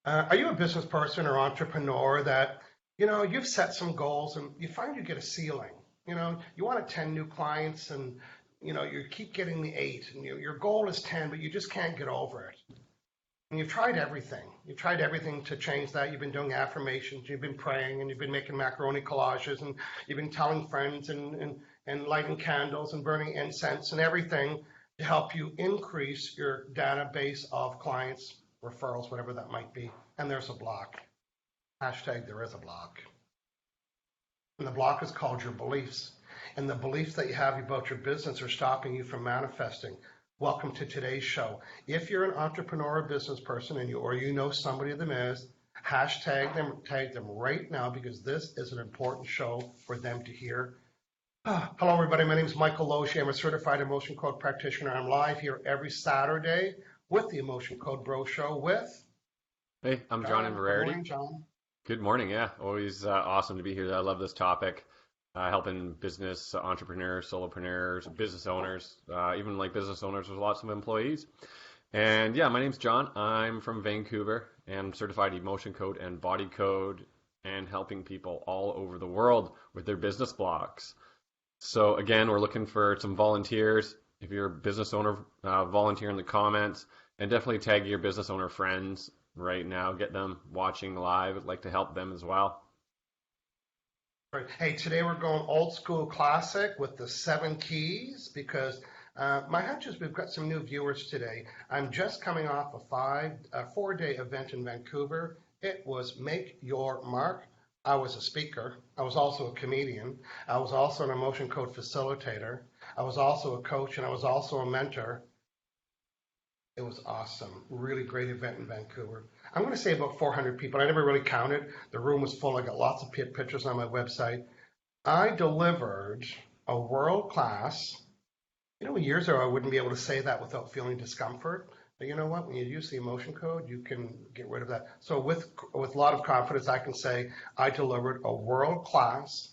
Are you a business person or entrepreneur that, you've set some goals and you find you get a ceiling? You want to 10 new clients and, you keep getting the eight and your goal is 10, but you just can't get over it. And you've tried everything. You've tried everything to change that. You've been doing affirmations, you've been praying, and you've been making macaroni collages, and you've been telling friends and lighting candles and burning incense and everything to help you increase your database of clients, referrals, whatever that might be. And there's a block. Hashtag there is a block. And the block is called your beliefs. And the beliefs that you have about your business are stopping you from manifesting. Welcome to today's show. If you're an entrepreneur or business person or you know somebody of them is, hashtag them, tag them right now because this is an important show for them to hear. Hello, everybody. My name is Michael Loshi. I'm a certified emotion code practitioner. I'm live here every Saturday with the Emotion Code Bro Show with. Hey, I'm John in Verarity. Good morning, John. Good morning. Yeah, always awesome to be here. I love this topic. Helping business entrepreneurs, solopreneurs, business owners, even like business owners with lots of employees. And yeah, my name's John. I'm from Vancouver and I'm certified emotion code and body code and helping people all over the world with their business blocks. So again, we're looking for some volunteers. If you're a business owner, volunteer in the comments and definitely tag your business owner friends right now. Get them watching live. I'd like to help them as well. Right. Hey, today we're going old school classic with the 7 keys because my hunch is we've got some new viewers today. I'm just coming off a 4-day event in Vancouver. It was Make Your Mark. I was a speaker. I was also a comedian. I was also an emotion code facilitator. I was also a coach and I was also a mentor. It was awesome. Really great event in Vancouver. I'm going to say about 400 people. I never really counted. The room was full. I got lots of pictures on my website. I delivered a world-class, years ago I wouldn't be able to say that without feeling discomfort. But you know what? When you use the emotion code, you can get rid of that. So with a lot of confidence, I can say I delivered a world-class,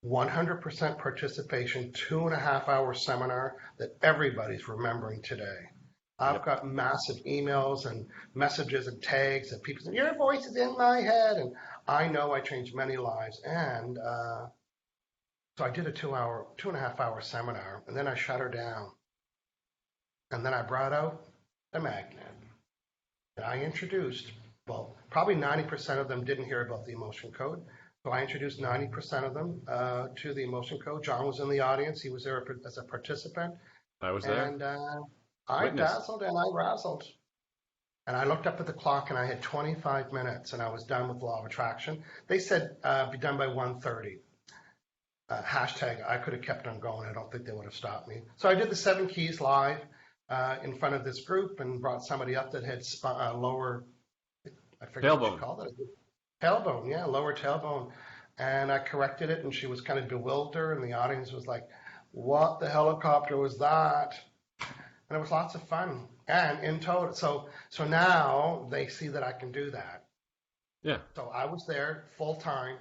100% participation, 2.5-hour seminar that everybody's remembering today. I've got massive emails and messages and tags and people saying, your voice is in my head. And I know I changed many lives. And so I did a 2.5-hour seminar, and then I shut her down. And then I brought out the magnet. And I introduced, well, probably 90% of them didn't hear about the emotion code. So I introduced 90% of them to the emotion code. John was in the audience. He was there as a participant. I was there. And I dazzled and I razzled. And I looked up at the clock and I had 25 minutes and I was done with law of attraction. They said be done by 1:30. Hashtag I could have kept on going. I don't think they would have stopped me. So I did the 7 keys live in front of this group and brought somebody up that had lower, I forget tailbone. What you called it. Tailbone, yeah, lower tailbone. And I corrected it and she was kind of bewildered and the audience was like, what the helicopter was that? And it was lots of fun. And in total, so now they see that I can do that. Yeah. So I was there full time,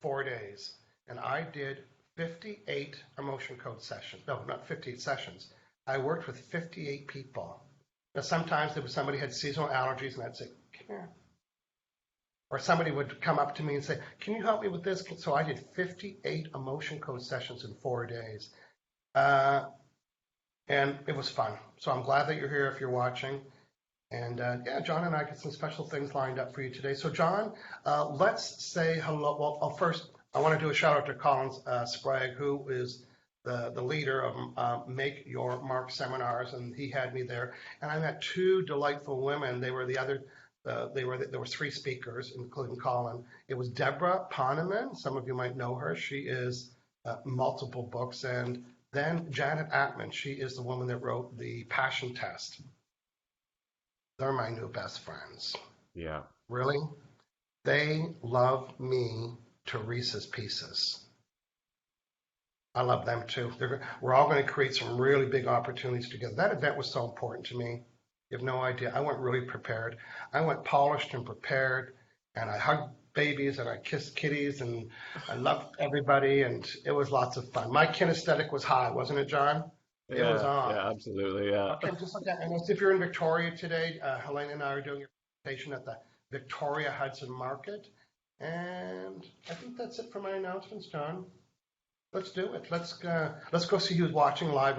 4 days, and I did 58 emotion code sessions. No, not 58 sessions. I worked with 58 people. Now sometimes there was somebody had seasonal allergies, and I'd say, come here. Or somebody would come up to me and say, can you help me with this? So I did 58 emotion code sessions in 4 days. And it was fun. So I'm glad that you're here if you're watching. And yeah, John and I got some special things lined up for you today. So John, let's say hello. Well, first, I want to do a shout out to Collins Sprague, who is the leader of Make Your Mark seminars, and he had me there. And I met 2 delightful women. They were there were 3 speakers, including Colin. It was Deborah Poneman. Some of you might know her. She is multiple books. And then Janet Atman, she is the woman that wrote the Passion Test. They're my new best friends. Yeah. Really? They love me to Reese's Pieces. I love them too. We're all going to create some really big opportunities together. That event was so important to me. You have no idea. I went really prepared. I went polished and prepared, and I hugged babies and I kissed kitties and I loved everybody and it was lots of fun. My kinesthetic was high, wasn't it, John? It was on. Yeah, absolutely. Yeah. Okay, just like that. And if you're in Victoria today, Helena and I are doing a presentation at the Victoria Hudson Market. And I think that's it for my announcements, John. Let's do it. Let's go see who's watching live.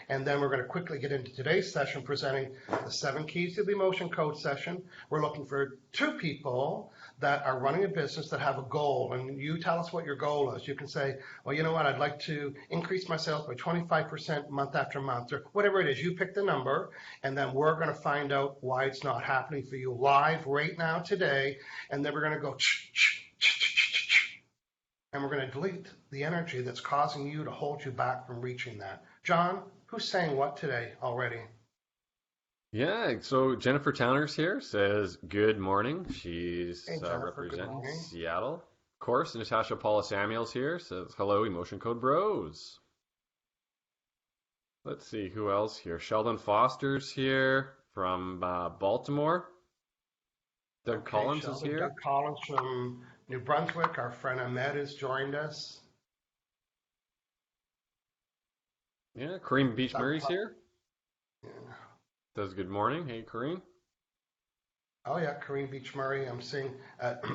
And then we're gonna quickly get into today's session, presenting the 7 keys to the emotion code session. We're looking for 2 people that are running a business that have a goal, and you tell us what your goal is. You can say, well, you know what, I'd like to increase my sales by 25% month after month, or whatever it is. You pick the number, and then we're gonna find out why it's not happening for you live right now today, and then we're gonna go and we're going to delete the energy that's causing you to hold you back from reaching that. John, who's saying what today already? Yeah, so Jennifer Towner's here, says good morning. She's Hey, Jennifer, representing Seattle. Of course, Natasha Paula Samuels here, says hello, Emotion Code Bros. Let's see, who else here? Sheldon Foster's here from Baltimore. Doug Collins Sheldon, is here. Doug Collins from New Brunswick. Our friend Ahmed has joined us. Yeah, Kareem Beach Murray's here. Yeah. Says good morning. Hey, Kareem. Oh yeah, Kareem Beach Murray. I'm seeing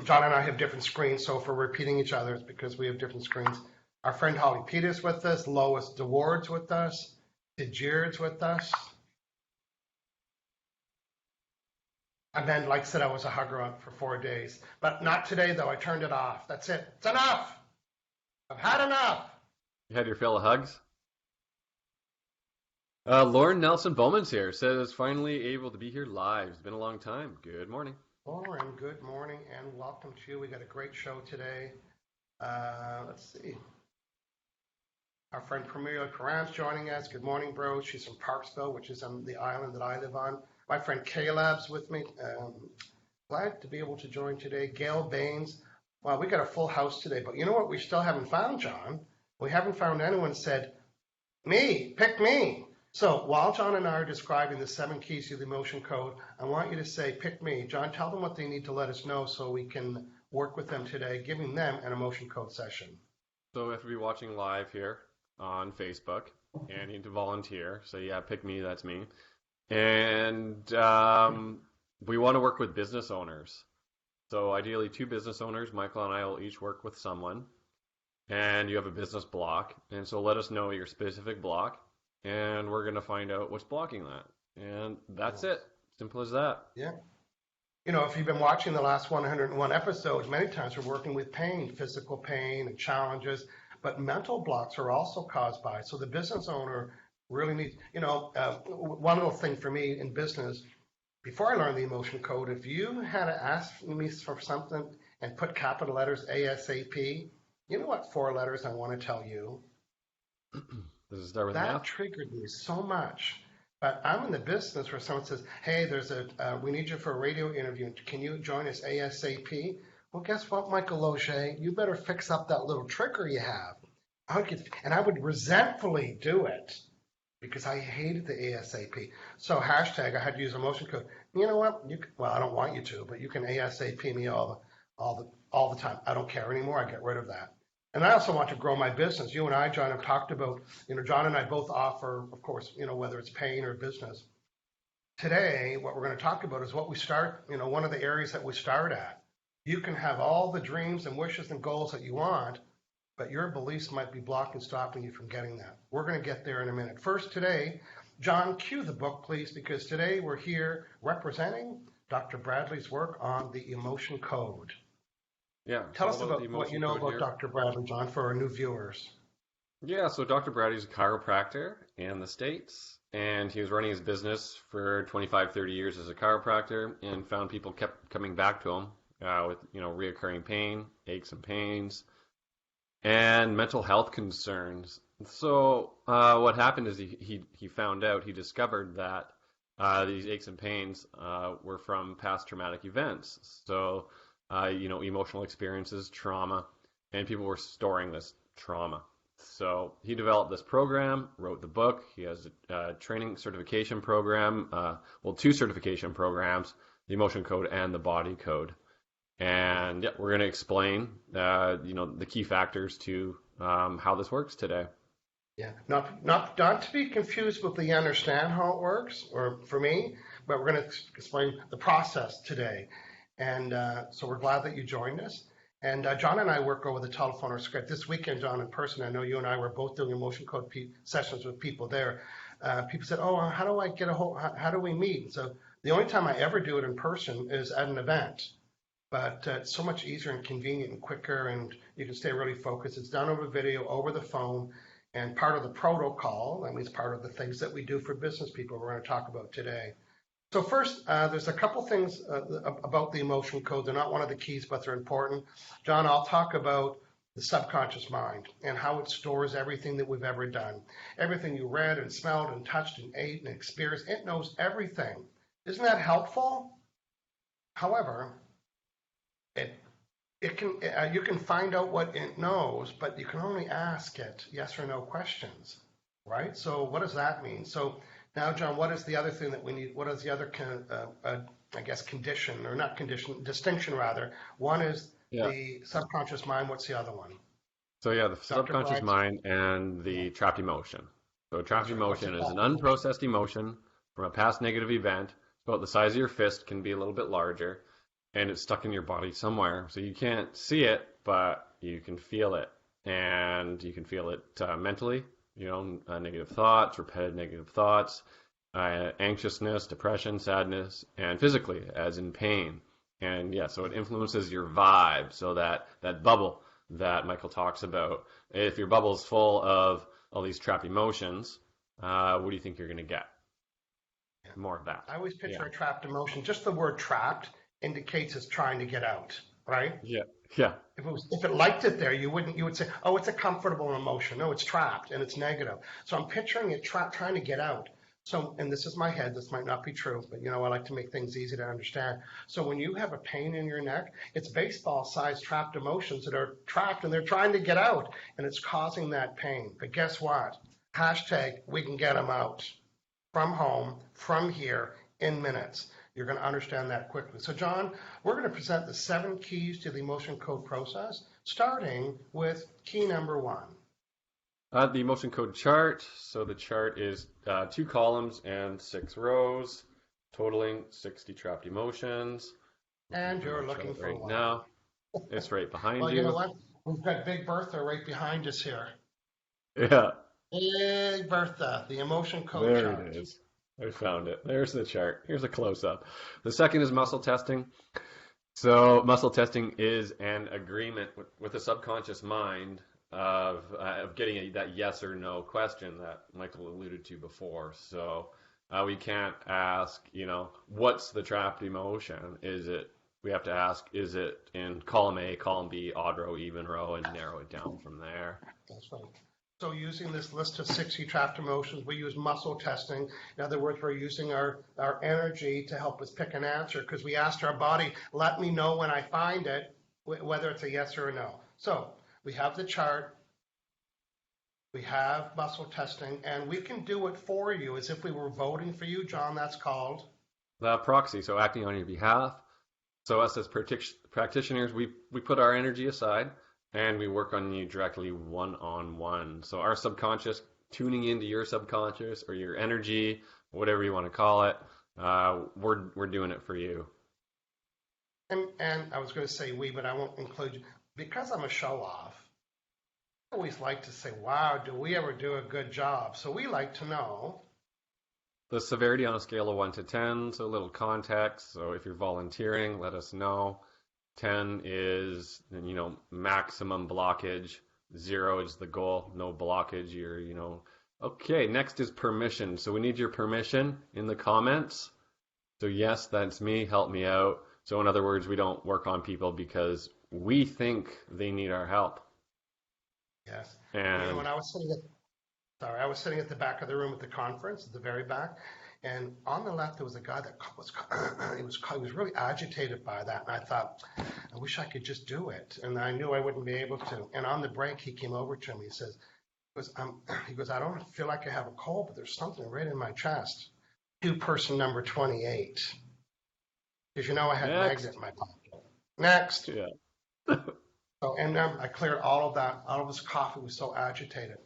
John and I have different screens, so if we're repeating each other, it's because we have different screens. Our friend Holly Peters with us, Lois DeWard's with us, DeJeard's with us. And then, like I said, I was a hugger for 4 days. But not today, though. I turned it off. That's it. It's enough. I've had enough. You had your fill of hugs? Lauren Nelson Bowman's here. Says finally able to be here live. It's been a long time. Good morning. Lauren, good morning and welcome to you. We got a great show today. Let's see. Our friend Premier Karan's joining us. Good morning, bro. She's from Parksville, which is on the island that I live on. My friend Caleb's with me. Glad to be able to join today. Gail Baines. Wow, we got a full house today. But you know what we still haven't found, John? We haven't found anyone said, me, pick me. So while John and I are describing the 7 keys to the emotion code, I want you to say, pick me. John, tell them what they need to let us know so we can work with them today, giving them an emotion code session. So if you're watching live here on Facebook and you need to volunteer, so yeah, pick me, that's me. And we want to work with business owners. So ideally 2 business owners. Michael and I will each work with someone. And you have a business block. And so let us know your specific block. And we're going to find out what's blocking that. And that's it. Simple as that. Yeah. You know, if you've been watching the last 101 episodes, many times we're working with pain, physical pain and challenges. But mental blocks are also caused by. So the business owner really needs, one little thing for me in business, before I learned the emotion code, if you had to ask me for something and put capital letters ASAP, you know what 4 letters I want to tell you? Does it start with that math? Triggered me so much. But I'm in the business where someone says, hey, we need you for a radio interview. Can you join us ASAP? Well, guess what, Michael Loge? You better fix up that little trigger you have. I would resentfully do it, because I hated the ASAP. So hashtag, I had to use emotion code. You know what? I don't want you to, but you can ASAP me all the time. I don't care anymore. I get rid of that. And I also want to grow my business. You and I, John, have talked about, John and I both offer, of course, whether it's pain or business. Today, what we're going to talk about is what we start, one of the areas that we start at. You can have all the dreams and wishes and goals that you want, but your beliefs might be blocking, stopping you from getting that. We're going to get there in a minute. First today, John, cue the book, please, because today we're here representing Dr. Bradley's work on the emotion code. Yeah. Tell us about what you know about Dr. Bradley, John, for our new viewers. Yeah, so Dr. Bradley's a chiropractor in the States, and he was running his business for 25, 30 years as a chiropractor, and found people kept coming back to him with, reoccurring pain, aches and pains, and mental health concerns. So what happened is he discovered that these aches and pains were from past traumatic events. So, emotional experiences, trauma, and people were storing this trauma. So he developed this program, wrote the book. He has a training certification program, 2 certification programs, the emotion code and the body code. And yeah, we're going to explain, the key factors to how this works today. Yeah, not to be confused with the understand how it works, or for me, but we're going to explain the process today. And so we're glad that you joined us. And John and I work over the telephone or Skype. This weekend, John, in person, I know you and I were both doing emotion code sessions with people there. People said, oh, how do I get a hold, how do we meet? So the only time I ever do it in person is at an event. But it's so much easier and convenient and quicker, and you can stay really focused. It's done over video, over the phone, and part of the protocol, that means part of the things that we do for business people we're going to talk about today. So first, there's a couple things about the emotion code. They're not one of the keys, but they're important. John, I'll talk about the subconscious mind and how it stores everything that we've ever done. Everything you read and smelled and touched and ate and experienced, it knows everything. Isn't that helpful? However, you can find out what it knows, but you can only ask it yes or no questions, right? So what does that mean? So now, John, what is the other thing that we need? What is the other I guess condition, or not condition, distinction rather? One is the subconscious mind. What's the other one? So the subconscious mind and the trapped emotion. So trapped emotion is an unprocessed emotion from a past negative event. It's about the size of your fist, can be a little bit larger, and it's stuck in your body somewhere. So you can't see it, but you can feel it. And you can feel it mentally, negative thoughts, repetitive negative thoughts, anxiousness, depression, sadness, and physically, as in pain. And so it influences your vibe. So that bubble that Michael talks about, if your bubble is full of all these trapped emotions, what do you think you're going to get? More of that. I always picture a trapped emotion. Just the word trapped indicates it's trying to get out, right? Yeah. If it liked it there, you would say, oh, it's a comfortable emotion. No, it's trapped and it's negative. So I'm picturing it trying to get out. So, and this is my head, this might not be true, but I like to make things easy to understand. So when you have a pain in your neck, it's baseball-sized trapped emotions that are trapped and they're trying to get out, and it's causing that pain. But guess what? Hashtag, we can get them out from home, from here, in minutes. You're going to understand that quickly. So John, we're going to present the 7 keys to the emotion code process, starting with key number 1. The emotion code chart. So the chart is 2 columns and 6 rows, totaling 60 trapped emotions. And you're looking for right now. It's right behind you. Well, you know what? We've got Big Bertha right behind us here. Yeah. Big Bertha, the emotion code chart. There it is. I found it. There's the chart. Here's a close-up. The second is muscle testing. So muscle testing is an agreement with the subconscious mind of getting that yes or no question that Michael alluded to before. So we can't ask, what's the trapped emotion? We have to ask, is it in column A, column B, odd row, even row, and narrow it down from there. That's right. So using this list of 60 trapped emotions, we use muscle testing. In other words, we're using our energy to help us pick an answer, because we asked our body, let me know when I find it, whether it's a yes or a no. So we have the chart, we have muscle testing, and we can do it for you as if we were voting for you. John, that's called? The proxy, so acting on your behalf. So us as practitioners, we put our energy aside, and we work on you directly one-on-one. So our subconscious, tuning into your subconscious or your energy, whatever you want to call it, we're doing it for you. And I was going to say we, but I won't include you. Because I'm a show-off, I always like to say, wow, do we ever do a good job? So we like to know the severity on a scale of 1 to 10, so a little context. So if you're volunteering, let us know. 10 is, maximum blockage. 0 is the goal, no blockage. Okay, next is permission. So we need your permission in the comments. So yes, that's me, help me out. So in other words, we don't work on people because we think they need our help. Yes. And when I was sitting at the back of the room at the conference, at the very back, and on the left there was a guy that he was really agitated by that, and I thought, I wish I could just do it, and I knew I wouldn't be able to. And on the break, he came over to me. He goes, I don't feel like I have a cold, but there's something right in my chest. Person number 28, because I had magnet in my pocket. Next. Yeah. So, and I cleared all of that. All of his coffee was so agitated.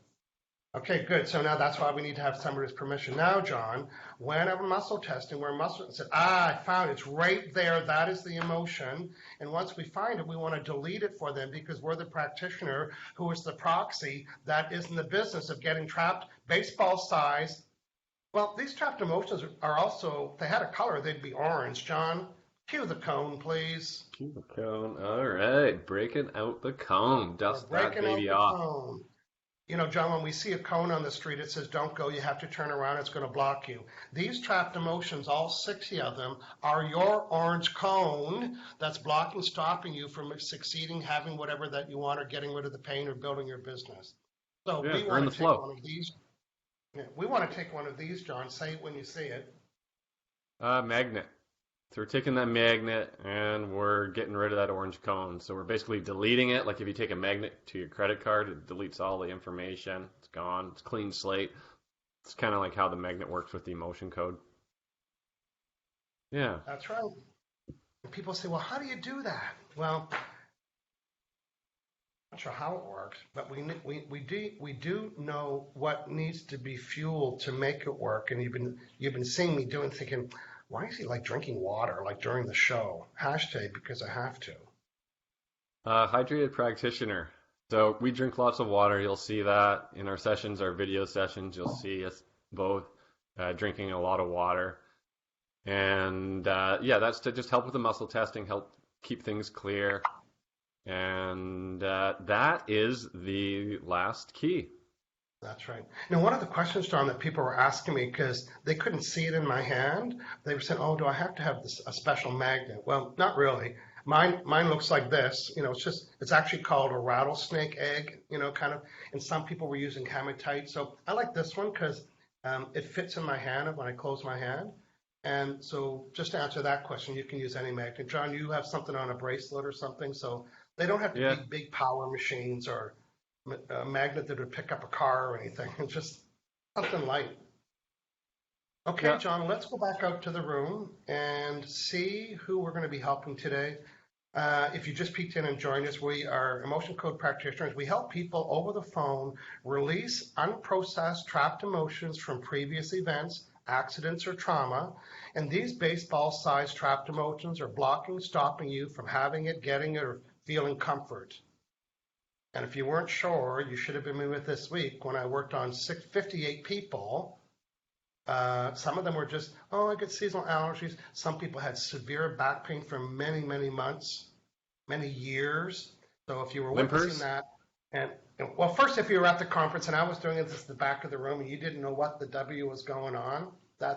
Okay, good. So now that's why we need to have somebody's permission. Now, John, whenever muscle testing, where muscle said, I found it. It's right there. That is the emotion. And once we find it, we want to delete it for them because we're the practitioner who is the proxy that is in the business of getting trapped baseball size. Well, these trapped emotions are also, if they had a color, they'd be orange. John, cue the cone, please. Cue the cone. All right, breaking out the cone. We're Dust that breaking out baby the off. cone. You know, John, when we see a cone on the street, it says, don't go, you have to turn around, it's going to block you. These trapped emotions, all 60 of them, are your orange cone that's blocking, stopping you from succeeding, having whatever that you want, or getting rid of the pain, or building your business. So Yeah, we we're in want the to take flow. one of these. Yeah, we want to take one of these, John. Say it when you see it. Magnet. So we're taking that magnet and we're getting rid of that orange cone. So we're basically deleting it. Like if you take a magnet to your credit card, it deletes all the information. It's gone. It's clean slate. It's kind of like how the magnet works with the emotion code. Yeah. That's right. And people say, well, how do you do that? Well, not sure how it works, but we do know what needs to be fueled to make it work. And you've been seeing me doing, thinking, why is he like drinking water like during the show? Hashtag because I have to. Hydrated practitioner. So we drink lots of water. You'll see that in our sessions, our video sessions. You'll see us both drinking a lot of water. And yeah, that's to just help with the muscle testing, help keep things clear. And that is the last key. That's right. Now, one of the questions, John, that people were asking me because they couldn't see it in my hand, they were saying, "Oh, do I have to have a special magnet?" Well, not really. Mine looks like this. You know, it's actually called a rattlesnake egg. You know, kind of. And some people were using hematite. So I like this one because it fits in my hand when I close my hand. And so, just to answer that question, you can use any magnet. John, you have something on a bracelet or something, so they don't have to Yeah, be big power machines or a magnet that would pick up a car or anything. It's just something light. Okay, yeah. John, let's go back out to the room and see who we're going to be helping today. If you just peeked in and joined us, we are emotion code practitioners. We help people over the phone release unprocessed trapped emotions from previous events, accidents, or trauma. And these baseball-sized trapped emotions are blocking, stopping you from having it, getting it, or feeling comfort. And if you weren't sure, you should have been with this week when I worked on 58 people. Some of them were just, oh, I get seasonal allergies. Some people had severe back pain for many, many months, many years. So if you were witnessing Whimpers. that, and well, first, if you were at the conference and I was doing it at the back of the room and you didn't know what the W was going on,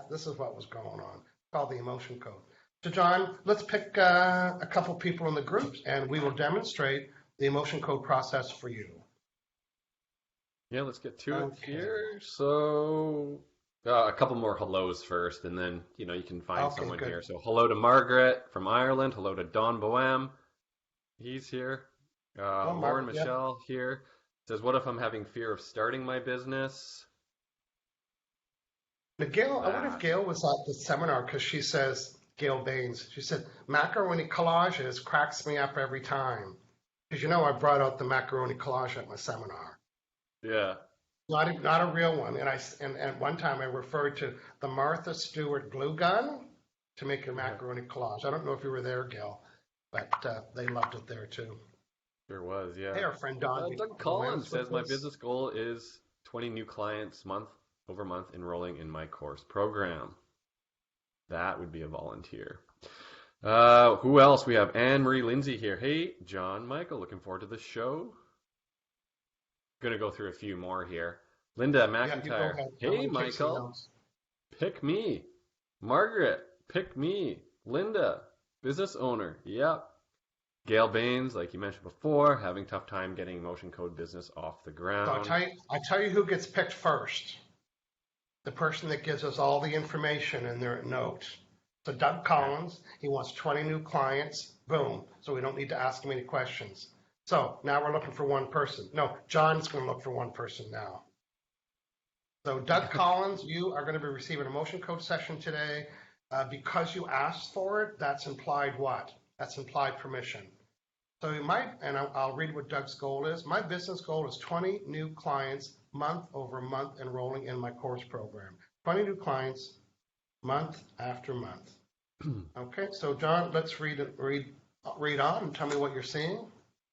this is what was going on. It's called the emotion code. So, John, let's pick a couple people in the groups and we will demonstrate the emotion code process for you. Yeah, let's get to it Okay. here. So a couple more hellos first, and then you can find Okay, someone good. here. So hello to Margaret from Ireland. Hello to Don Boem. He's here. Well, Lauren Mark, yep. Michelle here says, "What if I'm having fear of starting my business?" But Gail, I wonder if That. Gail was at the seminar because she says, Gail Baines, she said, macaroni collages cracks me up every time. Because I brought out the macaroni collage at my seminar. Yeah. Not a real one. And at one time I referred to the Martha Stewart glue gun to make your Yeah. macaroni collage. I don't know if you were there, Gail, but they loved it there too. Sure was. Hey, Yeah. our friend Don Doug Collins Bowen's says with my us. business goal is 20 new clients month over month enrolling in my course program. That would be a volunteer. Who else? We have Anne Marie Lindsay here. Hey, John Michael, looking forward to the show. Gonna go through a few more here. Linda Yeah, you go McIntyre. ahead. I'm Hey, going to take some Michael, notes. pick me. Margaret, pick me. Linda, business owner. Yep. Gail Baines, like you mentioned before, having tough time getting emotion code business off the So ground. I tell you who gets picked first. The person that gives us all the information in their note. So Doug Yeah. Collins, he wants 20 new clients. Boom. So we don't need to ask him any questions. So now we're looking for one person. No, John's going to look for one person now. So Doug Collins, you are going to be receiving a motion code session today. Because you asked for it, that's implied what? That's implied permission. So you might, and I'll read what Doug's goal is. My business goal is 20 new clients month over month enrolling in my course program. 20 new clients, month after month. Okay, so John, let's read on and tell me what you're seeing.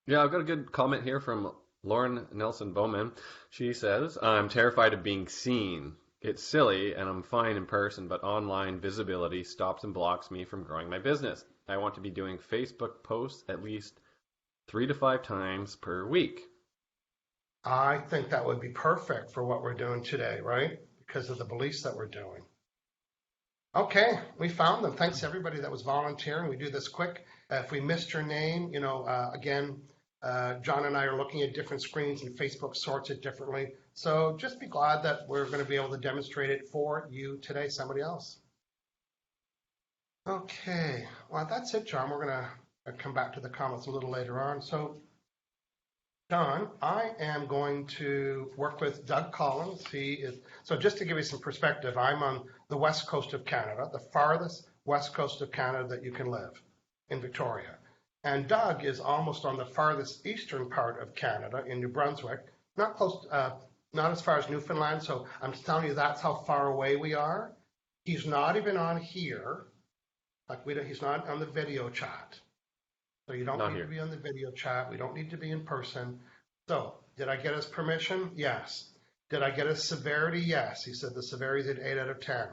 Yeah, I've got a good comment here from Lauren Nelson Bowman. She says, I'm terrified of being seen. It's silly and I'm fine in person, but online visibility stops and blocks me from growing my business. I want to be doing Facebook posts at least 3 to 5 times per week. I think that would be perfect for what we're doing today, right? Because of the beliefs that we're doing. Okay, we found them. Thanks to everybody that was volunteering. We do this quick. If we missed your name, again, John and I are looking at different screens and Facebook sorts it differently. So just be glad that we're going to be able to demonstrate it for you today, somebody else. Okay, well, that's it, John. We're going to come back to the comments a little later on. So, John, I am going to work with Doug Collins. So just to give you some perspective, I'm on the west coast of Canada, the farthest west coast of Canada that you can live, in Victoria. And Doug is almost on the farthest eastern part of Canada in New Brunswick, not close, not as far as Newfoundland. So I'm just telling you that's how far away we are. He's not even on here, he's not on the video chat. So you don't need to be on the video chat. We don't need to be in person. So did I get his permission? Yes. Did I get his severity? Yes. He said the severity is at 8 out of 10.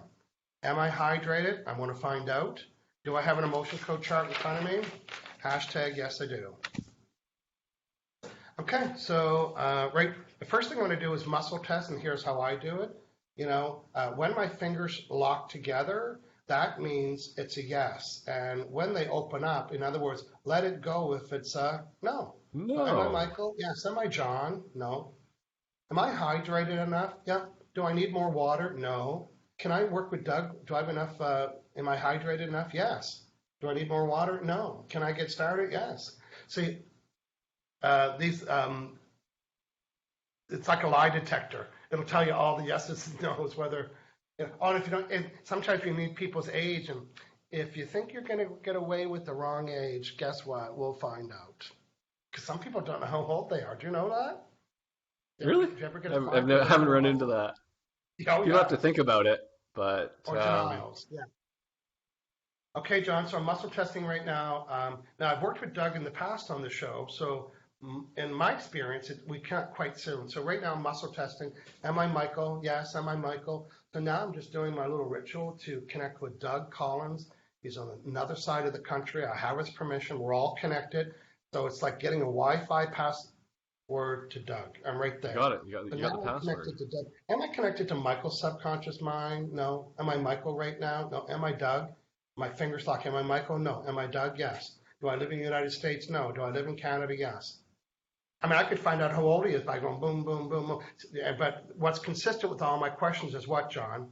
Am I hydrated? I want to find out. Do I have an emotion code chart in front of me? Hashtag yes, I do. Okay, so the first thing I want to do is muscle test, and here's how I do it. When my fingers lock together, that means it's a yes. And when they open up, in other words, let it go if it's a no. No. Am I Michael? Yes. Am I John? No. Am I hydrated enough? Yeah. Do I need more water? No. Can I work with Doug? Do I have enough? Am I hydrated enough? Yes. Do I need more water? No. Can I get started? Yes. See, it's like a lie detector. It'll tell you all the yeses and nos, whether, if you don't, and sometimes we meet people's age, and if you think you're going to get away with the wrong age, guess what? We'll find out. Because some people don't know how old they are. Do you know that? Really? Did you ever get I haven't run into that. Oh, You'll have to think about it, but. Or denials, yeah. Okay, John, so I'm muscle testing right now. Now, I've worked with Doug in the past on the show, so in my experience, we can't quite soon. So right now, I'm muscle testing. Am I Michael? Yes, am I Michael? So now I'm just doing my little ritual to connect with Doug Collins. He's on another side of the country. I have his permission. We're all connected. So it's like getting a Wi-Fi password to Doug. I'm right there. You got it. You got the password. To Doug. Am I connected to Michael's subconscious mind? No. Am I Michael right now? No. Am I Doug? My fingers lock. Am I Michael? No. Am I Doug? Yes. Do I live in the United States? No. Do I live in Canada? Yes. I mean, I could find out how old he is by going boom, boom, boom, boom. But what's consistent with all my questions is what, John?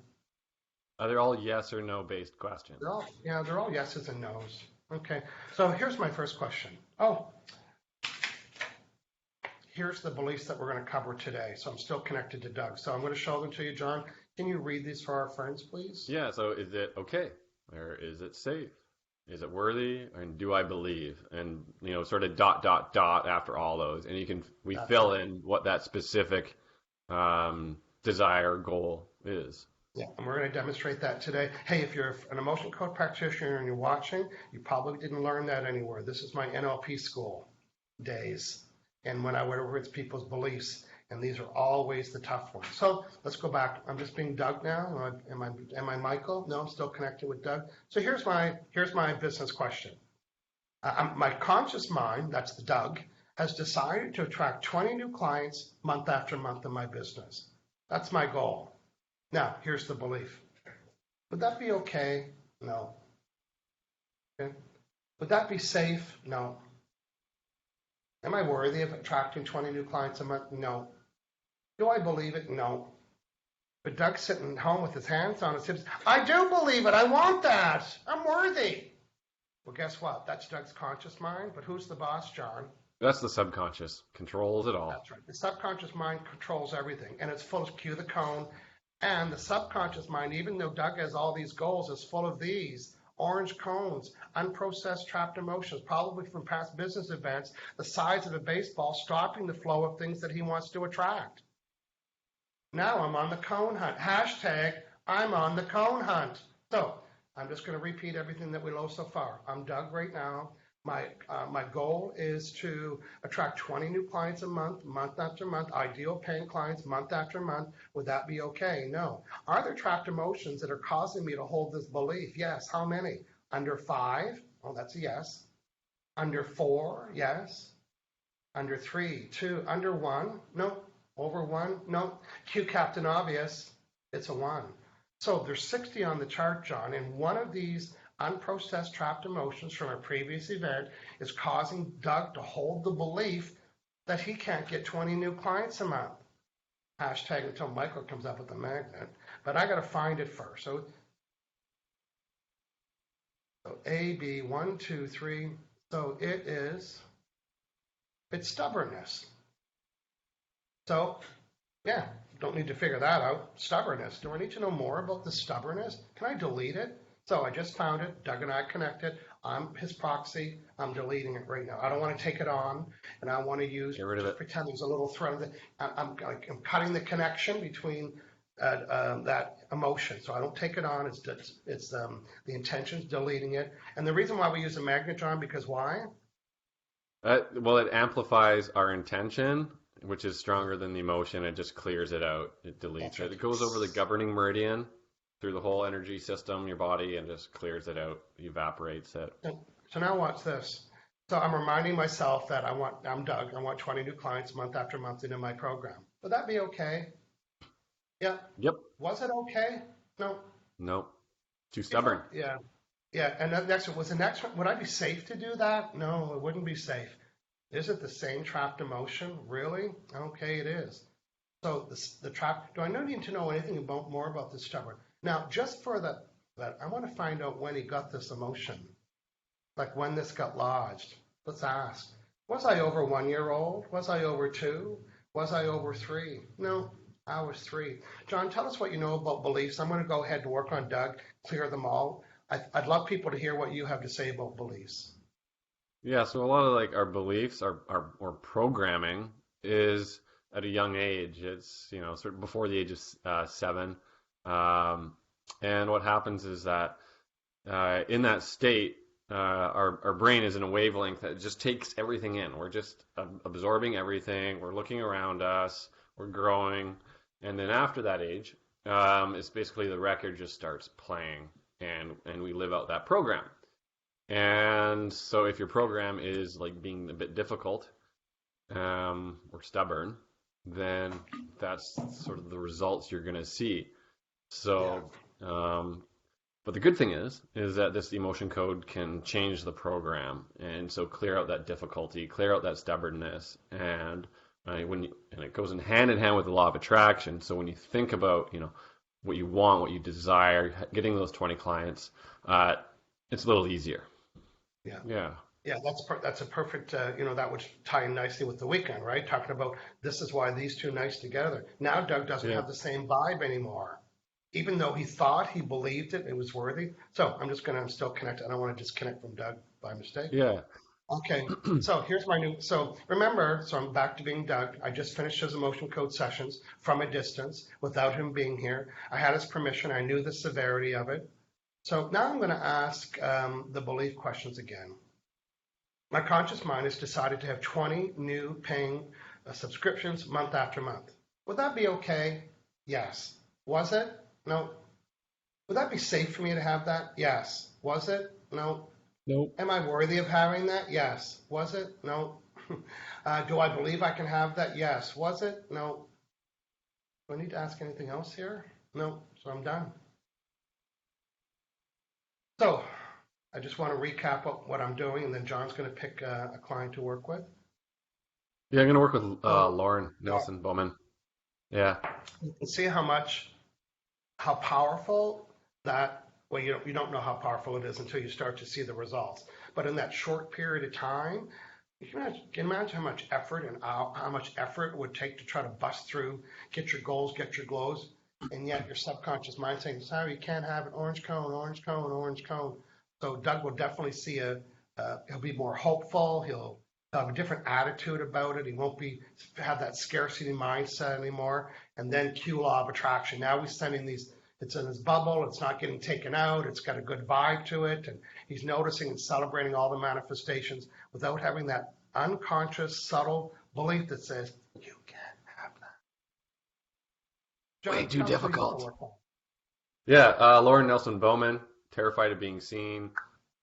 They're all yes or no based questions. They're all yeses and nos. Okay. So here's my first question. Here's the beliefs that we're going to cover today. So I'm still connected to Doug. So I'm going to show them to you, John. Can you read these for our friends, please? Yeah. So is it okay? Or is it safe? Is it worthy? And do I believe? And, sort of ... after all those. And we fill in what that specific desire goal is. Yeah, and we're going to demonstrate that today. Hey, if you're an emotion code practitioner and you're watching, you probably didn't learn that anywhere. This is my NLP school days. And when I went over its people's beliefs, and these are always the tough ones. So let's go back. I'm just being Doug now. Am I Michael? No, I'm still connected with Doug. So here's my business question. My conscious mind, that's the Doug, has decided to attract 20 new clients month after month in my business. That's my goal. Now, here's the belief. Would that be okay? No. Okay. Would that be safe? No. Am I worthy of attracting 20 new clients a month? No. Do I believe it? No. But Doug's sitting home with his hands on his hips. I do believe it. I want that. I'm worthy. Well, guess what? That's Doug's conscious mind. But who's the boss, John? That's the subconscious. Controls it all. That's right. The subconscious mind controls everything. And it's full of cue the cone. And the subconscious mind, even though Doug has all these goals, is full of these orange cones, unprocessed trapped emotions, probably from past business events, the size of a baseball, stopping the flow of things that he wants to attract. Now I'm on the cone hunt. Hashtag I'm on the cone hunt. So I'm just going to repeat everything that we know so far. I'm Doug right now. My goal is to attract 20 new clients a month, month after month, ideal paying clients month after month. Would that be okay? No. Are there trapped emotions that are causing me to hold this belief? Yes. How many? Under 5? Oh, that's a yes. Under 4? Yes. Under 3, 2, under 1? No. Over 1? No. Cue Captain Obvious. It's a 1. So there's 60 on the chart, John, and one of these unprocessed trapped emotions from a previous event is causing Doug to hold the belief that he can't get 20 new clients a month. Hashtag until Michael comes up with a magnet. But I got to find it first. So A, B, 1, 2, 3. So it's stubbornness. So, yeah, don't need to figure that out. Stubbornness. Do I need to know more about the stubbornness? Can I delete it? So I just found it. Doug and I connected. I'm his proxy. I'm deleting it right now. I don't want to take it on, and I want to Get rid of just it. pretend there's a little thread of it. I'm cutting the connection between that emotion. So I don't take it on. It's the intention's deleting it. And the reason why we use a magnet, John, because why? Well, it amplifies our intention, which is stronger than the emotion. It just clears it out. It deletes That's it. right. It goes over the governing meridian through the whole energy system, your body, and just clears it out, evaporates it. So now watch this. So I'm reminding myself that I'm Doug. I want 20 new clients month after month into my program. Would that be okay? Yeah. Yep. Was it okay? No. Nope. Too stubborn. Yeah. Yeah. And the next one was the next one. Would I be safe to do that? No, it wouldn't be safe. Is it the same trapped emotion? Really? Okay, it is. So the trap. Do I need to know anything about more about this stubborn? Now, just for that, I want to find out when he got this emotion. Like when this got lodged. Let's ask. Was I over 1 year old? Was I over 2? Was I over 3? No, I was 3. John, tell us what you know about beliefs. I'm going to go ahead and work on Doug, clear them all. I'd love people to hear what you have to say about beliefs. Yeah, so a lot of like our beliefs, our or programming is at a young age. It's, sort of before the age of 7. Um, and what happens is that in that state, our brain is in a wavelength that just takes everything in. We're just absorbing everything. We're looking around us. We're growing. And then after that age, it's basically the record just starts playing, and we live out that program. And so if your program is like being a bit difficult or stubborn, then that's sort of the results you're going to see. Yeah. So, but the good thing is that this emotion code can change the program, and so clear out that difficulty, clear out that stubbornness, and and it goes in hand with the law of attraction. So when you think about what you want, what you desire, getting those 20 clients, it's a little easier. Yeah. Yeah. Yeah, that's a perfect, that would tie in nicely with the weekend, right? Talking about this is why these two nice together. Now Doug doesn't Yeah. have the same vibe anymore, even though he thought he believed it was worthy. So I'm still connected. I don't want to disconnect from Doug by mistake. Yeah. Okay, so here's my new, so remember, so I'm back to being Doug. I just finished his emotion code sessions from a distance without him being here. I had his permission. I knew the severity of it. So now I'm going to ask the belief questions again. My conscious mind has decided to have 20 new paying subscriptions month after month. Would that be okay? Yes. Was it? No. Would that be safe for me to have that? Yes. Was it? No. Nope. Am I worthy of having that? Yes. Was it? No. Do I believe I can have that? Yes. Was it? No. Do I need to ask anything else here? No. So I'm done. So I just want to recap what I'm doing, and then John's going to pick a client to work with. Yeah, I'm gonna work with So Lauren Nelson Bowman. Yeah. you can see how powerful that. Well, you don't know how powerful it is until you start to see the results. But in that short period of time, you can imagine how much effort and how much effort it would take to try to bust through, get your goals, get your glows, and yet your subconscious mind saying, "Sorry, you can't have an orange cone, orange cone, orange cone." So Doug will definitely see he'll be more hopeful. have a different attitude about it. He won't have that scarcity mindset anymore. And then Q law of attraction. Now he's sending these. It's in his bubble. It's not getting taken out. It's got a good vibe to it, and he's noticing and celebrating all the manifestations without having that unconscious, subtle belief that says you can't have that. Way John, too tell us what you difficult. want to work on. Yeah, Lauren Nelson Bowman, terrified of being seen.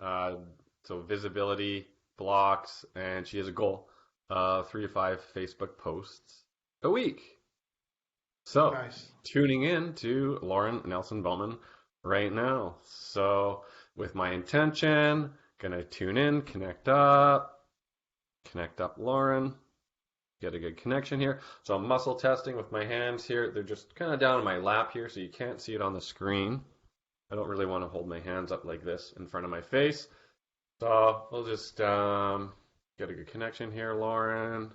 So visibility, blocks, and she has a goal of 3 to 5 Facebook posts a week. So, Nice. tuning in to Lauren Nelson Bowman right now. So, with my intention, gonna tune in, connect up, Lauren. Get a good connection here. So I'm muscle testing with my hands here. They're just kind of down in my lap here, so you can't see it on the screen. I don't really want to hold my hands up like this in front of my face. So we'll just get a good connection here, Lauren.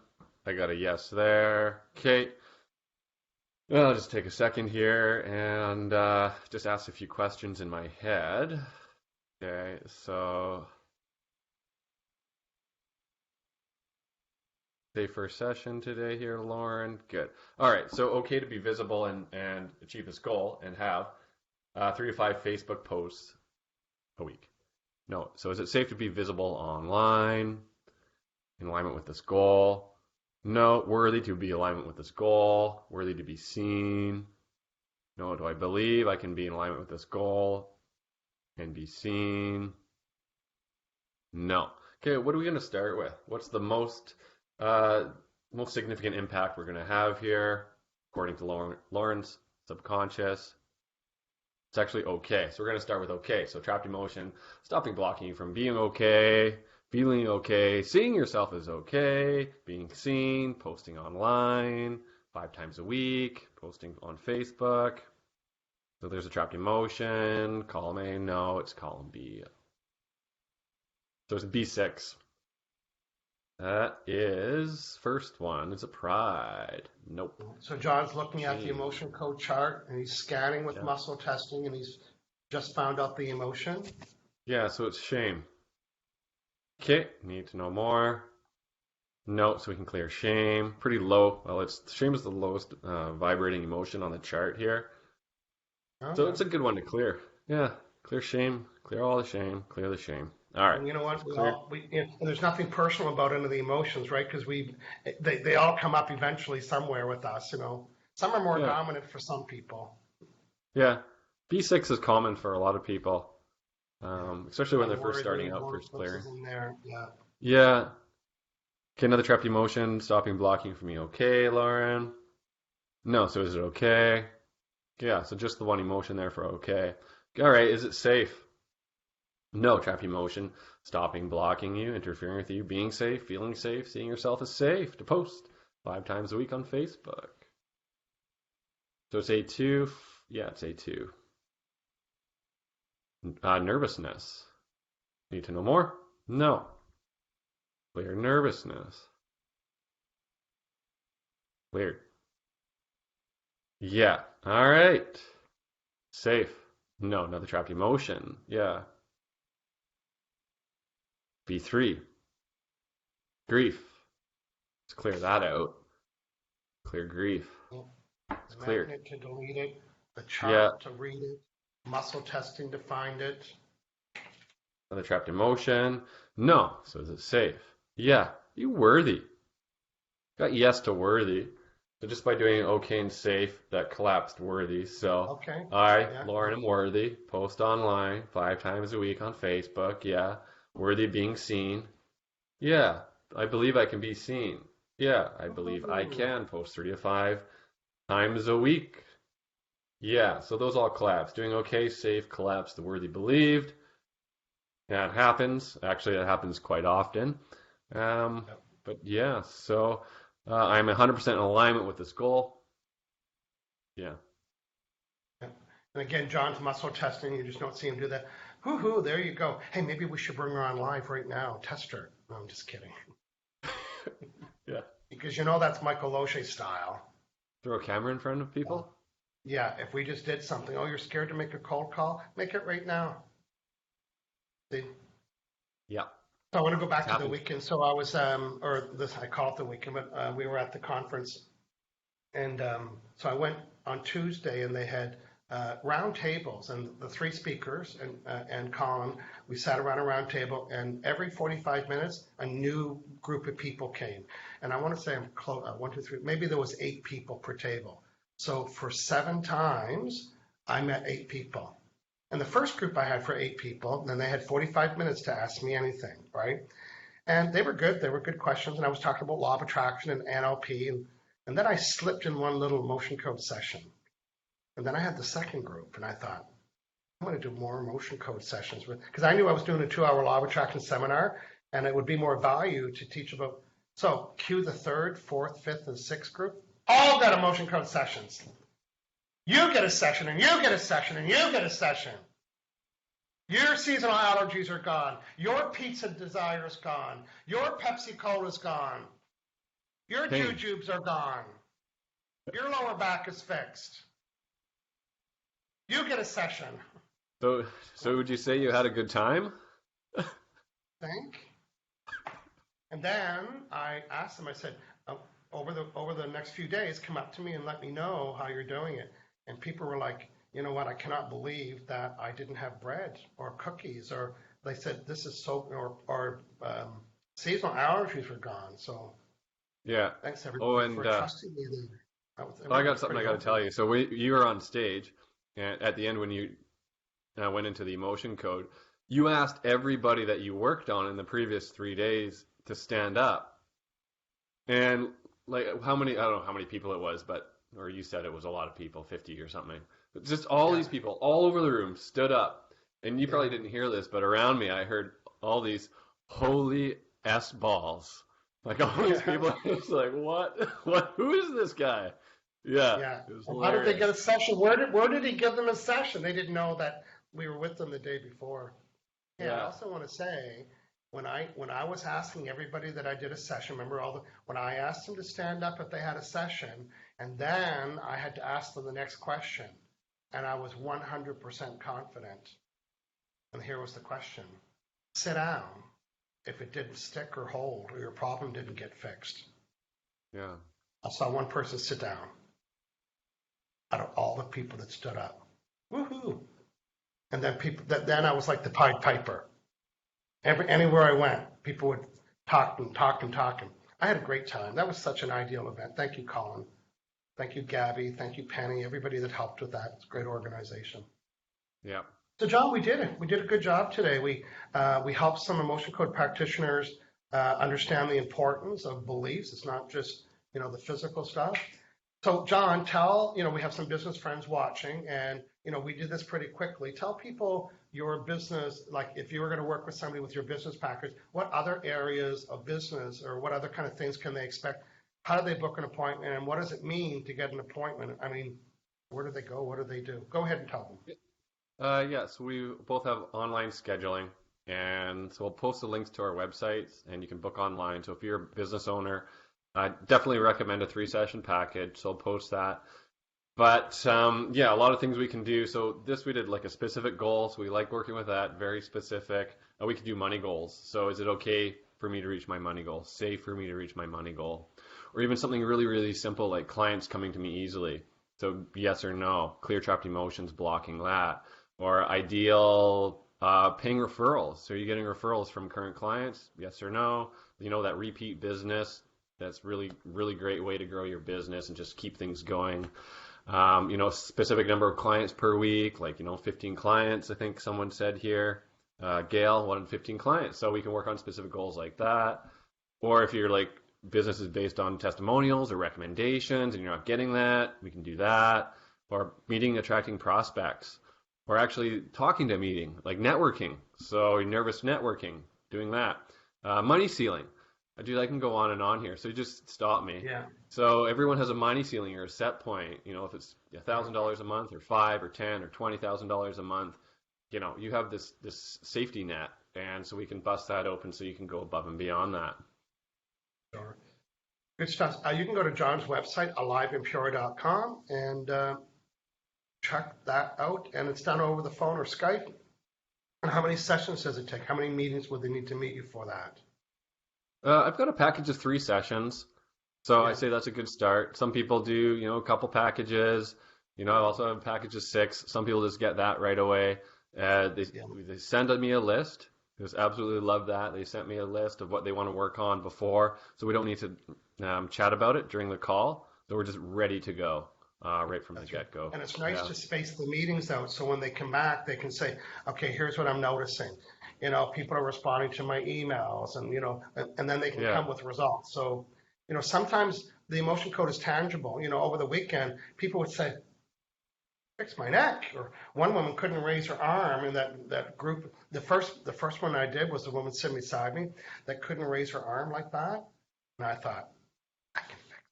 I got a yes there. Okay. Well, I'll just take a second here and just ask a few questions in my head. Okay, so day first session today here, Lauren. Good. All right, so okay to be visible and achieve this goal and have 3 to 5 Facebook posts a week. No, so is it safe to be visible online in alignment with this goal? No, worthy to be in alignment with this goal, worthy to be seen. No, do I believe I can be in alignment with this goal and be seen? No. Okay, what are we going to start with? What's the most significant impact we're going to have here, according to Lauren's subconscious? It's actually okay. So we're going to start with okay. So trapped emotion, stopping blocking you from being okay, feeling okay, seeing yourself as okay, being seen, posting online 5 times a week, posting on Facebook. So there's a trapped emotion. Column A, no, it's column B. So it's B6. That is first one. It's a pride. Nope. So John's looking at the emotion code chart and he's scanning with muscle testing and he's just found out the emotion. Yeah, so it's shame. Okay, need to know more. No, so we can clear shame. Pretty low. Well, shame is the lowest vibrating emotion on the chart here. Okay. So it's a good one to clear. Yeah, clear shame, clear all the shame, clear the shame. All right. And you know what? And there's nothing personal about any of the emotions, right? Because they all come up eventually somewhere with us. You know, some are more dominant for some people. Yeah, B6 is common for a lot of people, especially when they're first starting out, first clearing. Yeah. Okay, another trapped emotion, stopping blocking for me. Okay, Lauren. No, so is it okay? Yeah, so just the one emotion there for okay. All right, is it safe? No, trapped emotion, stopping blocking you, interfering with you, being safe, feeling safe, seeing yourself as safe to post 5 times a week on Facebook. So it's A2. Yeah, it's A2. Nervousness. Need to know more? No. Clear nervousness. Cleared. Yeah. All right. Safe. No, another trapped emotion. Yeah. B3. Grief. Let's clear that out. Clear grief. It's cleared. Magnet to delete it. The chart to read it. Muscle testing to find it. Another trapped emotion. No. So is it safe? Yeah. You worthy. Got yes to worthy. So just by doing okay and safe, that collapsed worthy. So okay. Lauren, I'm worthy. Post online 5 times a week on Facebook. Yeah. Worthy being seen. Yeah. I believe I can be seen. Yeah. I believe I can post 3 to 5 times a week. Yeah. So those all collapse. Doing okay, safe, collapse, the worthy believed. That happens. Actually, that happens quite often. But yeah, so I'm 100% in alignment with this goal. Yeah. And again, John's muscle testing, you just don't see him do that. Hoo-hoo, there you go. Hey, maybe we should bring her on live right now. Test her. No, I'm just kidding. Yeah. Because you know that's Michael Loche style. Throw a camera in front of people? Yeah, if we just did something. Oh, you're scared to make a cold call? Make it right now. See? Yeah. So I want to go back It's to the happened. weekend. So I was, or this, I call it the weekend, but we were at the conference. And so I went on Tuesday and they had round tables and the three speakers and Colin, we sat around a round table and every 45 minutes a new group of people came. And I want to say I'm close, one, two, three, maybe there was 8 people per table. So for 7 times, I met 8 people. And the first group I had for 8 people, then they had 45 minutes to ask me anything, right? And they were good. They were good questions. And I was talking about law of attraction and NLP. And then I slipped in one little motion code session. And then I had the second group. And I thought, I'm going to do more motion code sessions because I knew I was doing a 2-hour law of attraction seminar. And it would be more value to teach about. So cue the third, fourth, fifth, and sixth group. All got a motion code sessions. You get a session, and you get a session, and you get a session. Your seasonal allergies are gone. Your pizza desire is gone. Your Pepsi Cola is gone. Your Pain. jujubes are gone. Your lower back is fixed. You get a session. So would you say you had a good time? Think. And then I asked them, I said, over the next few days, come up to me and let me know how you're doing it. And people were like, you know what, I cannot believe that I didn't have bread or cookies, or they said this is so, or seasonal allergies were gone. So Yeah. thanks Oh, everybody and for trusting me there. I got something I got to tell you. So you were on stage, and at the end when you went into the emotion code, you asked everybody that you worked on in the previous 3 days to stand up. And like how many, I don't know how many people it was, but, or you said it was a lot of people, 50 or something. But just all Yeah, these people all over the room stood up. And you yeah, probably didn't hear this, but around me I heard all these holy S balls. Like all these yeah, people, it's like, what? What? Who is this guy? Yeah, yeah. it was Well, how did they get a hilarious. session? Where did he give them a session? They didn't know that we were with them the day before. Hey, I Yeah, also want to say, when I was asking everybody that I did a session, remember when I asked them to stand up if they had a session, and then I had to ask them the next question, and I was 100% confident. And here was the question: sit down if it didn't stick or hold, or your problem didn't get fixed. yeah. I saw one person sit down out of all the people that stood up. Woohoo! And then then I was like the Pied Piper. Anywhere I went, people would talk and talk and talk. And I had a great time. That was such an ideal event. Thank you, Colin. Thank you, Gabby. Thank you, Penny. Everybody that helped with that. It's a great organization. Yeah. So, John, we did it. We did a good job today. We helped some emotion code practitioners understand the importance of beliefs. It's not just the physical stuff. So, John, we have some business friends watching, and we did this pretty quickly. Tell people your business, like if you were going to work with somebody with your business package, what other areas of business or what other kind of things can they expect? How do they book an appointment, and what does it mean to get an appointment? I mean, where do they go? What do they do? Go ahead and tell them. Yeah, so we both have online scheduling, and so we'll post the links to our websites, and you can book online. So if you're a business owner, I definitely recommend a 3-session package. So I'll post that. But yeah, a lot of things we can do. So this we did like a specific goal. So we like working with that, very specific. We can do money goals. So is it okay for me to reach my money goal? Safe for me to reach my money goal? Or even something really, really simple like clients coming to me easily. So yes or no, clear trapped emotions, blocking that. Or ideal paying referrals. So are you getting referrals from current clients? Yes or no? That repeat business. That's really, really great way to grow your business and just keep things going. Specific number of clients per week, like, 15 clients, I think someone said here. Gail wanted 15 clients. So we can work on specific goals like that. Or if you're like business is based on testimonials or recommendations and you're not getting that, we can do that. Or meeting, attracting prospects. Or actually talking to a meeting, like networking. So you're nervous networking, doing that. Money ceiling. Dude, I can go on and on here, so you just stop me. Yeah. So everyone has a money ceiling or a set point. If it's $1,000 a month or $5 or $10 or $20,000 a month, you have this safety net, and so we can bust that open so you can go above and beyond that. Sure. Good stuff. You can go to John's website, aliveandpure.com, and check that out. And it's done over the phone or Skype. And how many sessions does it take? How many meetings would they need to meet you for that? I've got a package of 3 sessions, so I Yeah, say that's a good start. Some people do, a couple packages. I also have a package of 6. Some people just get that right away. They yeah, they send me a list. Just absolutely love that. They sent me a list of what they want to work on before, so we don't need to chat about it during the call. So we're just ready to go right from the that's right. get-go. And it's nice Yeah, to space the meetings out so when they come back, they can say, okay, here's what I'm noticing. People are responding to my emails and then they can yeah, come with results. So, sometimes the emotion code is tangible. Over the weekend, people would say, fix my neck. Or one woman couldn't raise her arm in that group. The first one I did was the woman sitting beside me that couldn't raise her arm like that. And I thought, I can fix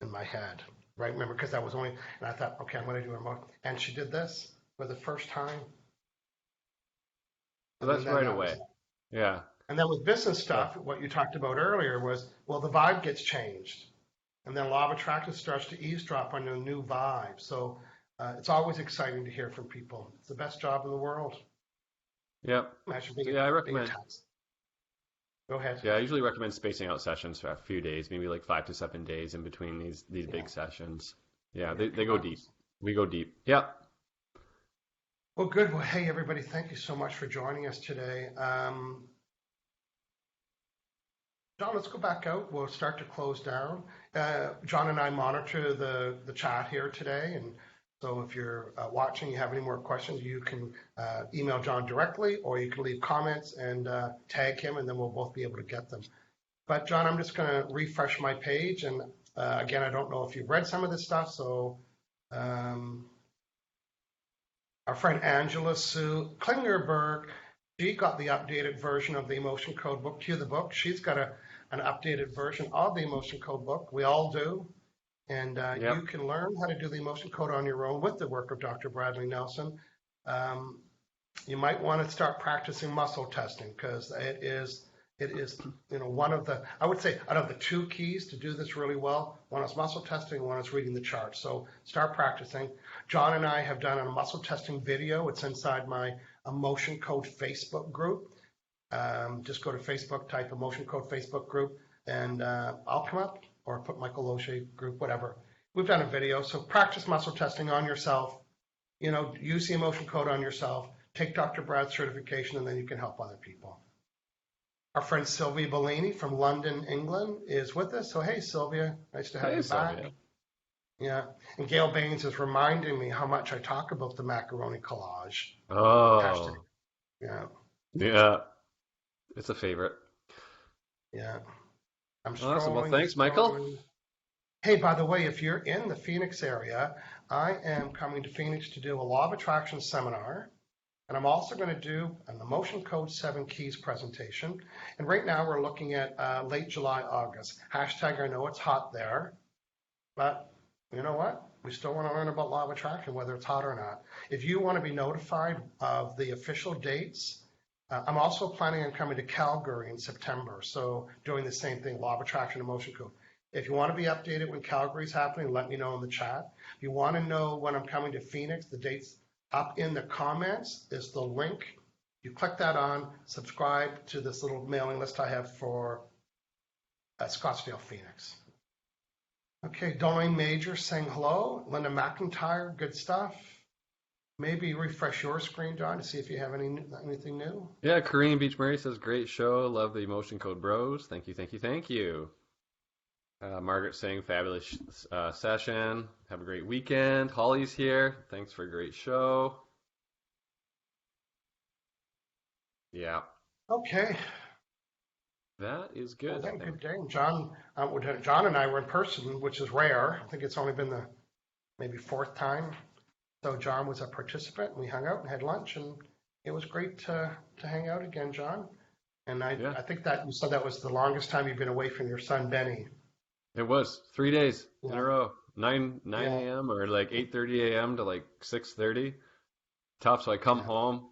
it in my head. Right? Remember, because that was only, and I thought, okay, I'm going to do it more. And she did this for the first time. so And then, that's then right that was away. it. Yeah, And then with business yeah, stuff, what you talked about earlier was, well, the vibe gets changed. And then law of attraction starts to eavesdrop on your new vibe. So it's always exciting to hear from people. It's the best job in the world. yeah. Imagine So being yeah, I being a recommend. tax. Go ahead. Yeah, I usually recommend spacing out sessions for a few days, maybe like 5 to 7 days in between these Yeah, big sessions. Yeah, yeah, they go deep. tremendous. We go deep. Yeah. Well, good. Well, hey, everybody, thank you so much for joining us today. John, let's go back out. We'll start to close down. John and I monitor the chat here today, and so if you're watching, you have any more questions, you can email John directly, or you can leave comments and tag him, and then we'll both be able to get them. But John, I'm just going to refresh my page, and again, I don't know if you've read some of this stuff, so um, our friend Angela Sue Klingerberg, she got the updated version of the Emotion Code book. To the book, she's got an updated version of the Emotion Code book. We all do. And you Yep. can learn how to do the Emotion Code on your own with the work of Dr. Bradley Nelson. Um, you might want to start practicing muscle testing because it is one of the, I would say out of the 2 keys to do this really well, one is muscle testing, one is reading the chart. So start practicing. John and I have done a muscle testing video. It's inside my Emotion Code Facebook group. Just go to Facebook, type Emotion Code Facebook group, and I'll come up, or put Michael Loche group, whatever. We've done a video. So practice muscle testing on yourself. Use the Emotion Code on yourself. Take Dr. Brad's certification, and then you can help other people. Our friend Sylvia Bellini from London, England is with us. So, hey, Sylvia, nice to have Hey, you back. Sylvia. Yeah. And Gail Baines is reminding me how much I talk about the macaroni collage. Hashtag. Oh, Yeah. yeah. It's a favorite. Yeah. I'm Awesome. Well, scrolling and thanks, Michael. scrolling. Hey, by the way, if you're in the Phoenix area, I am coming to Phoenix to do a Law of Attraction seminar. And I'm also going to do an Emotion Code 7 Keys presentation. And right now we're looking at late July, August. Hashtag I know it's hot there, but you know what? We still want to learn about Law of Attraction, whether it's hot or not. If you want to be notified of the official dates, I'm also planning on coming to Calgary in September. So doing the same thing, Law of Attraction, Emotion Code. If you want to be updated when Calgary's happening, let me know in the chat. If you want to know when I'm coming to Phoenix, the dates up in the comments is the link. You click that on, subscribe to this little mailing list I have for Scottsdale, Phoenix. Okay, Doreen Major saying hello. Linda McIntyre, good stuff. Maybe refresh your screen, John, to see if you have anything new. Yeah, Kareem Beach Murray says, great show. Love the Emotion Code Bros. Thank you, thank you, thank you. Margaret saying, fabulous session. Have a great weekend. Holly's here. Thanks for a great show. Yeah, Okay, that is well, good, we I had a good think. day. And John and I were in person, which is rare. I think it's only been the maybe 4th time. So John was a participant. We hung out and had lunch, and it was great to hang out again, John. And Yeah, I think that you said that was the longest time you've been away from your son, Benny. it was 3 days in Yeah, a row. 9 yeah, a.m. or like 8:30 a.m. to like 6:30. Tough. So I come yeah. home,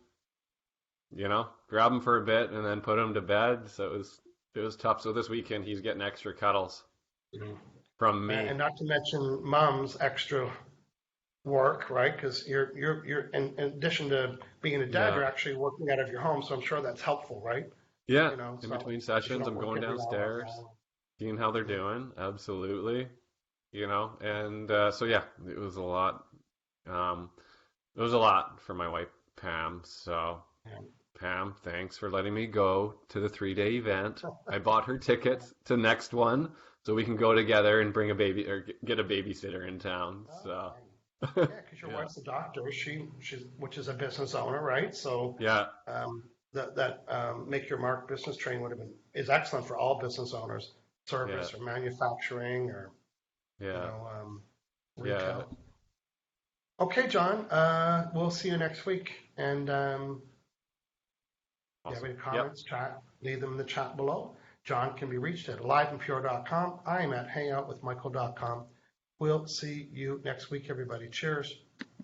grab him for a bit and then put him to bed. So it was tough. So this weekend he's getting extra cuddles Mhm. from And me. not to mention mom's extra. work, right? Because you're in addition to being a dad, Yeah. you're actually working out of your home, so I'm sure that's helpful, right? Yeah. You know, In it's not like between you sessions, don't I'm work going every hour of the downstairs, seeing how they're hour. doing. Absolutely. And so yeah, it was a lot. Um, it was a lot for my wife, Pam. So, Yeah. Pam, thanks for letting me go to the 3-day event. I bought her tickets to next one so we can go together and bring a baby or get a babysitter in town. So, Okay. Yeah, because your yeah, wife's a doctor. She's which is a business owner, right? So yeah, Make Your Mark business training would have been is excellent for all business owners, yeah, service or manufacturing or you yeah, know yeah. retail. Okay, John. We'll see you next week. And if you have Awesome. any Yep. comments, chat, leave them in the chat below. John can be reached at aliveandpure.com. I am at hangoutwithmichael.com. We'll see you next week, everybody. Cheers.